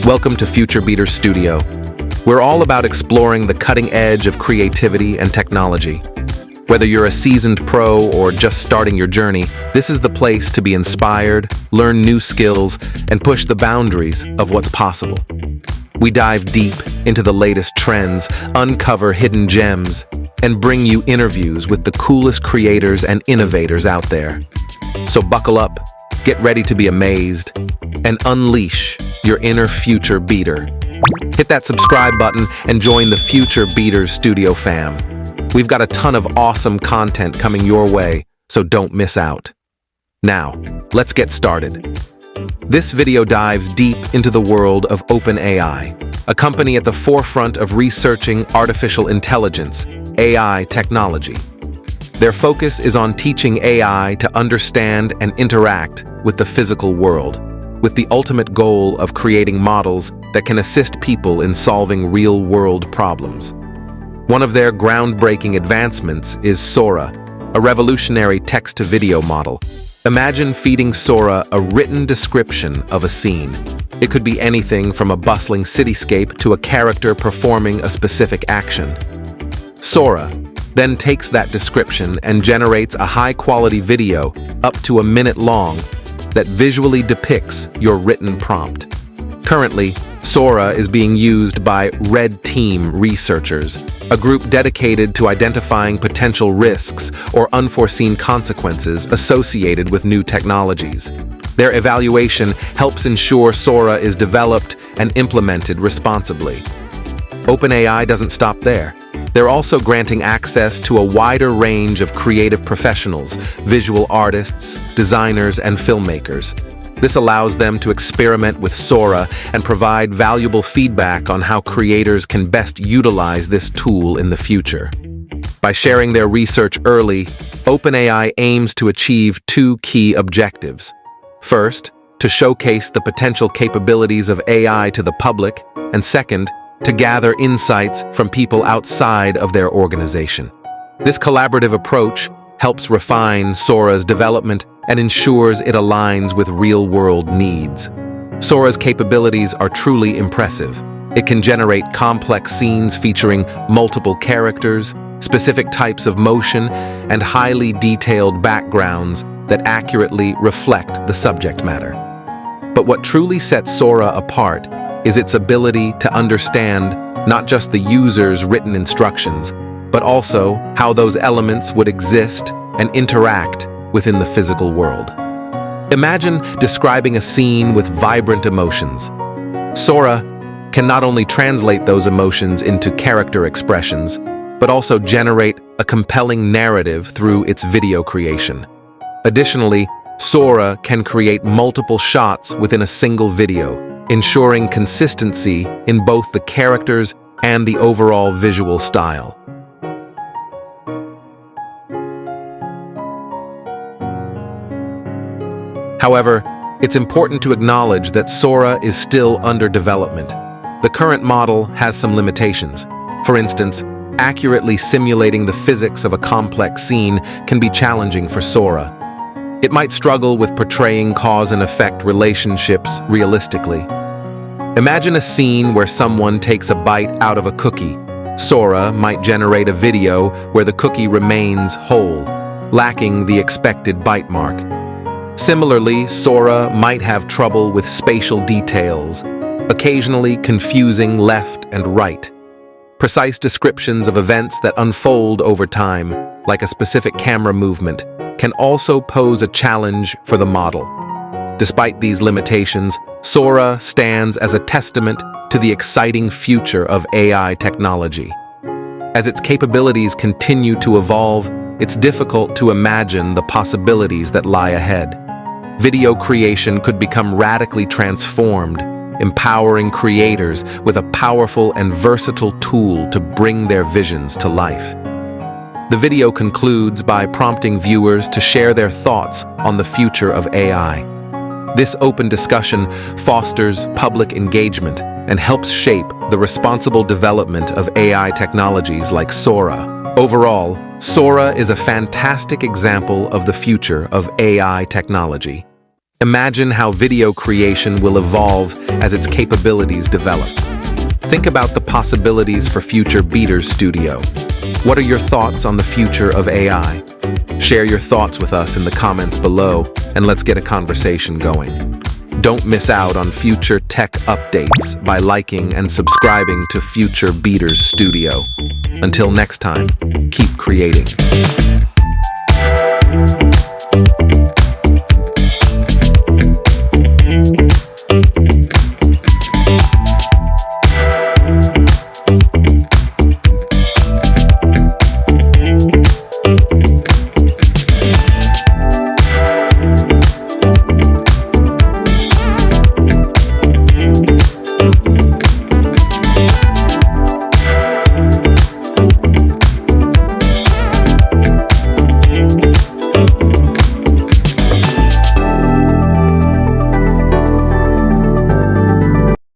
Welcome to Future Beaters Studio. We're all about exploring the cutting edge of creativity and technology. Whether you're a seasoned pro or just starting your journey, this is the place to be inspired, learn new skills, and push the boundaries of what's possible. We dive deep into the latest trends, uncover hidden gems, and bring you interviews with the coolest creators and innovators out there. So buckle up, get ready to be amazed, and unleash your inner future beater. Hit that subscribe button and join the Future Beaters Studio fam. We've got a ton of awesome content coming your way, so don't miss out. Now, let's get started. This video dives deep into the world of OpenAI, a company at the forefront of researching artificial intelligence, AI technology. Their focus is on teaching AI to understand and interact with the physical world, with the ultimate goal of creating models that can assist people in solving real-world problems. One of their groundbreaking advancements is Sora, a revolutionary text-to-video model. Imagine feeding Sora a written description of a scene. It could be anything from a bustling cityscape to a character performing a specific action. Sora then takes that description and generates a high-quality video up to a minute long that visually depicts your written prompt. Currently, Sora is being used by Red Team researchers, a group dedicated to identifying potential risks or unforeseen consequences associated with new technologies. Their evaluation helps ensure Sora is developed and implemented responsibly. OpenAI doesn't stop there. They're also granting access to a wider range of creative professionals, visual artists, designers, and filmmakers. This allows them to experiment with Sora and provide valuable feedback on how creators can best utilize this tool in the future. By sharing their research early, OpenAI aims to achieve two key objectives. First, to showcase the potential capabilities of AI to the public, and second, to gather insights from people outside of their organization. This collaborative approach helps refine Sora's development and ensures it aligns with real-world needs. Sora's capabilities are truly impressive. It can generate complex scenes featuring multiple characters, specific types of motion, and highly detailed backgrounds that accurately reflect the subject matter. But what truly sets Sora apart is its ability to understand not just the user's written instructions, but also how those elements would exist and interact within the physical world. Imagine describing a scene with vibrant emotions. Sora can not only translate those emotions into character expressions, but also generate a compelling narrative through its video creation. Additionally, Sora can create multiple shots within a single video, ensuring consistency in both the characters and the overall visual style. However, it's important to acknowledge that Sora is still under development. The current model has some limitations. For instance, accurately simulating the physics of a complex scene can be challenging for Sora. It might struggle with portraying cause and effect relationships realistically. Imagine a scene where someone takes a bite out of a cookie. Sora might generate a video where the cookie remains whole, lacking the expected bite mark. Similarly, Sora might have trouble with spatial details, occasionally confusing left and right. Precise descriptions of events that unfold over time, like a specific camera movement, can also pose a challenge for the model. Despite these limitations, Sora stands as a testament to the exciting future of AI technology. As its capabilities continue to evolve, it's difficult to imagine the possibilities that lie ahead. Video creation could become radically transformed, empowering creators with a powerful and versatile tool to bring their visions to life. The video concludes by prompting viewers to share their thoughts on the future of AI. This open discussion fosters public engagement and helps shape the responsible development of AI technologies like Sora. Overall, Sora is a fantastic example of the future of AI technology. Imagine how video creation will evolve as its capabilities develop. Think about the possibilities for future Beaters Studio. What are your thoughts on the future of AI? Share your thoughts with us in the comments below, and let's get a conversation going. Don't miss out on future tech updates by liking and subscribing to Future Beaters Studio. Until next time, keep creating.